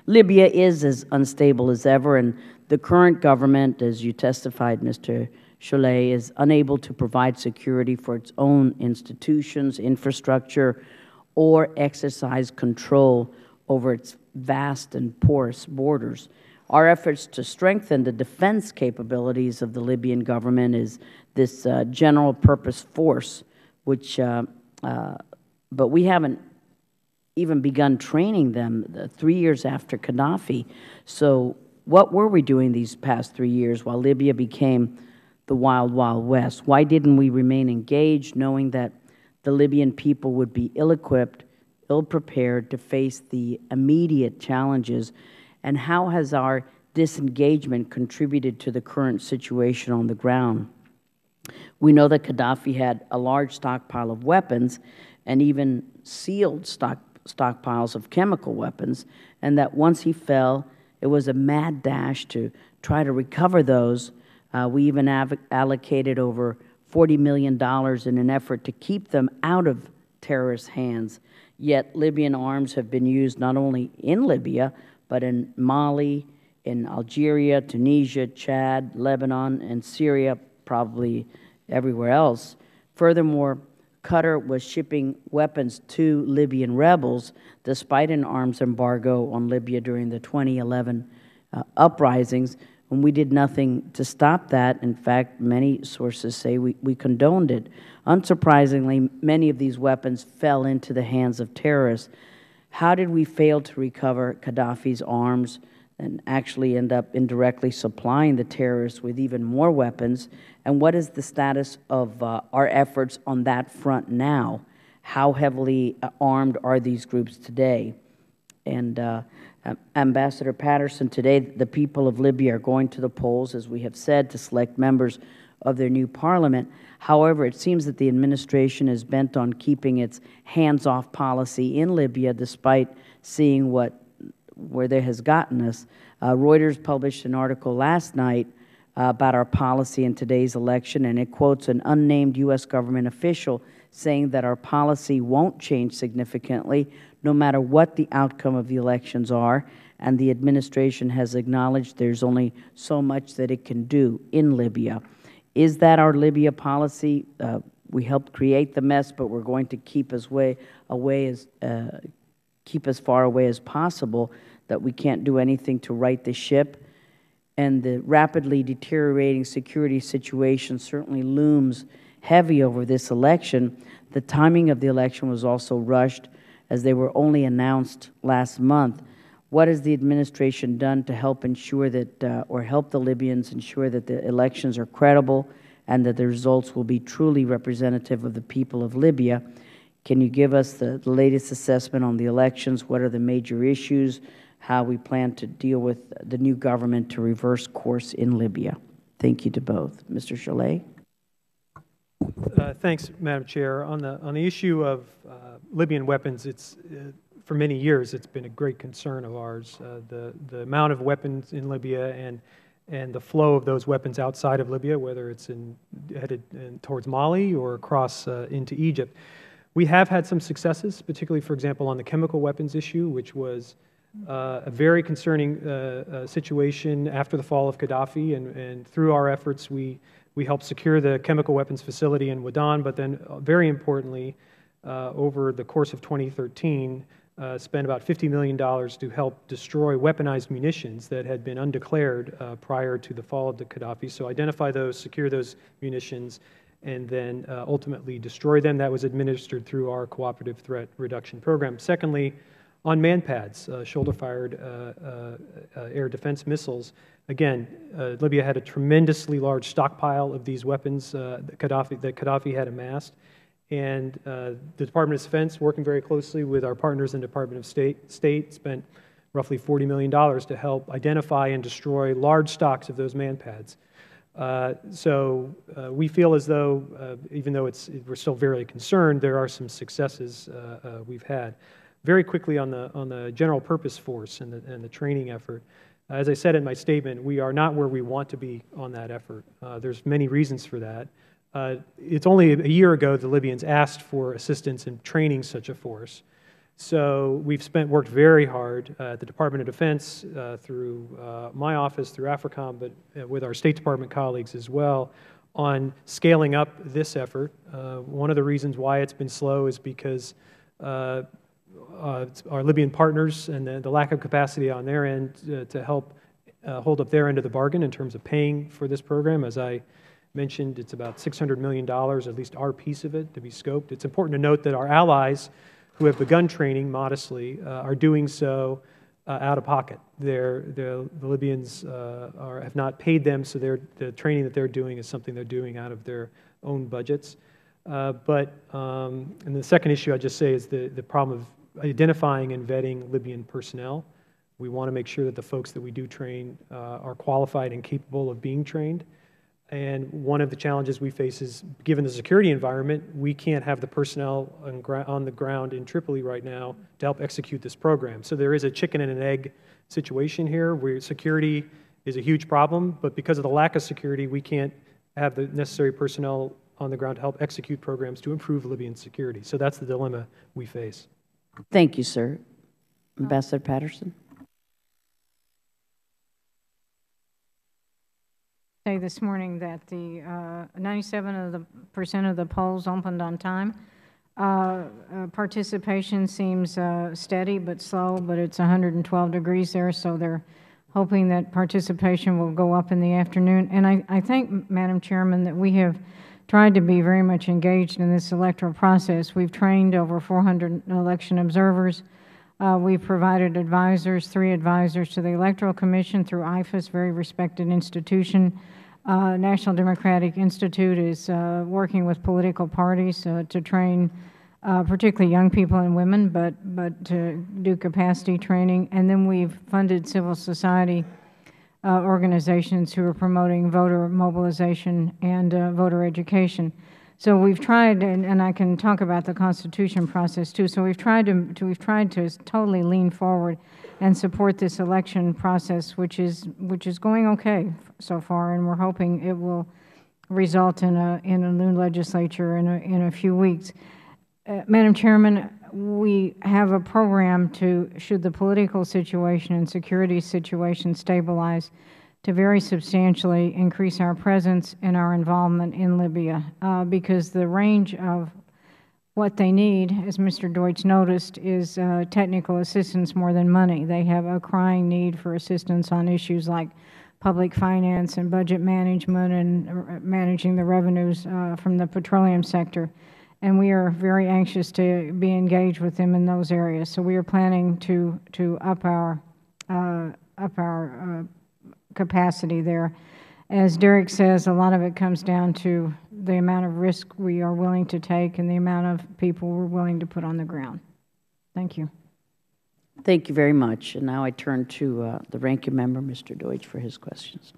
Libya is as unstable as ever, and the current government, as you testified, Mr. Cholet, is unable to provide security for its own institutions, infrastructure, or exercise control over its vast and porous borders. Our efforts to strengthen the defense capabilities of the Libyan government is this general purpose force, which, but we haven't even begun training them 3 years after Gaddafi. So what were we doing these past 3 years while Libya became the wild, wild west? Why didn't we remain engaged, knowing that the Libyan people would be ill-equipped, ill-prepared to face the immediate challenges? And how has our disengagement contributed to the current situation on the ground? We know that Gaddafi had a large stockpile of weapons and even sealed stockpiles of chemical weapons, and that once he fell, it was a mad dash to try to recover those. We even allocated over $40 million in an effort to keep them out of terrorist hands. Yet Libyan arms have been used not only in Libya, but in Mali, in Algeria, Tunisia, Chad, Lebanon, and Syria, probably everywhere else. Furthermore, Qatar was shipping weapons to Libyan rebels despite an arms embargo on Libya during the 2011 uprisings, and we did nothing to stop that. In fact, many sources say we condoned it. Unsurprisingly, many of these weapons fell into the hands of terrorists. How did we fail to recover Gaddafi's arms and actually end up indirectly supplying the terrorists with even more weapons? And what is the status of our efforts on that front now? How heavily armed are these groups today? And Ambassador Patterson, today the people of Libya are going to the polls, as we have said, to select members of their new parliament. However, it seems that the administration is bent on keeping its hands-off policy in Libya, despite seeing where that has gotten us. Reuters published an article last night about our policy in today's election, and it quotes an unnamed U.S. government official saying that our policy won't change significantly no matter what the outcome of the elections are, and the administration has acknowledged there's only so much that it can do in Libya. Is that our Libya policy? We helped create the mess, but we're going to keep as far away as possible, that we can't do anything to right the ship. And the rapidly deteriorating security situation certainly looms heavy over this election. The timing of the election was also rushed, as they were only announced last month. What has the administration done to help ensure that, or help the Libyans ensure that the elections are credible and that the results will be truly representative of the people of Libya? Can you give us the latest assessment on the elections? What are the major issues? How we plan to deal with the new government to reverse course in Libya? Thank you to both. Mr. Cholet. Thanks, Madam Chair. On the issue of Libyan weapons, for many years it's been a great concern of ours. The amount of weapons in Libya and the flow of those weapons outside of Libya, whether it's headed towards Mali or across into Egypt. We have had some successes, particularly, for example, on the chemical weapons issue, which was a very concerning situation after the fall of Gaddafi, and through our efforts we helped secure the chemical weapons facility in Wadan, but then very importantly, over the course of 2013, spent about $50 million to help destroy weaponized munitions that had been undeclared prior to the fall of the Gaddafi. So identify those, secure those munitions, and then ultimately destroy them. That was administered through our cooperative threat reduction program. Secondly, on manpads, shoulder-fired air defense missiles. Again, Libya had a tremendously large stockpile of these weapons that Gaddafi had amassed. And the Department of Defense, working very closely with our partners in the Department of State, spent roughly $40 million to help identify and destroy large stocks of those manpads. So we feel as though, even though we're still very concerned, there are some successes we've had. Very quickly on the general purpose force and the training effort. As I said in my statement, we are not where we want to be on that effort. There's many reasons for that. It's only a year ago the Libyans asked for assistance in training such a force. So we've worked very hard at the Department of Defense, through my office, through AFRICOM, but with our State Department colleagues as well, on scaling up this effort. One of the reasons why it's been slow is because our Libyan partners and the lack of capacity on their end to help hold up their end of the bargain in terms of paying for this program. As I mentioned, it's about $600 million, at least our piece of it, to be scoped. It's important to note that our allies who have begun training modestly are doing so out of pocket. The Libyans have not paid them, so the training that they're doing is something they're doing out of their own budgets. And the second issue I'd just say is the problem of identifying and vetting Libyan personnel. We want to make sure that the folks that we do train are qualified and capable of being trained. And one of the challenges we face is, given the security environment, we can't have the personnel on the ground in Tripoli right now to help execute this program. So there is a chicken and an egg situation here, where security is a huge problem, but because of the lack of security, we can't have the necessary personnel on the ground to help execute programs to improve Libyan security. So that's the dilemma we face. Thank you, sir. Ambassador Patterson. Say this morning that the 97% of the polls opened on time. Participation seems steady but slow, but it's 112 degrees there, so they're hoping that participation will go up in the afternoon. And I think, Madam Chairman, that we have tried to be very much engaged in this electoral process. We've trained over 400 election observers. We've provided advisors, 3 advisors to the Electoral Commission through IFAS, very respected institution. National Democratic Institute is working with political parties to train particularly young people and women, but to do capacity training. And then we've funded civil society organizations who are promoting voter mobilization and voter education. So we've tried, and I can talk about the Constitution process too. So we've tried to totally lean forward and support this election process, which is going okay so far, and we're hoping it will result in a new legislature in a few weeks. Madam Chairman, we have a program should the political situation and security situation stabilize, to very substantially increase our presence and our involvement in Libya, because the range of what they need, as Mr. Deutsch noticed, is technical assistance more than money. They have a crying need for assistance on issues like public finance and budget management and managing the revenues from the petroleum sector. And we are very anxious to be engaged with them in those areas. So we are planning to up our capacity there. As Derek says, a lot of it comes down to the amount of risk we are willing to take and the amount of people we're willing to put on the ground. Thank you. Thank you very much. And now I turn to the ranking member, Mr. Deutsch, for his questions.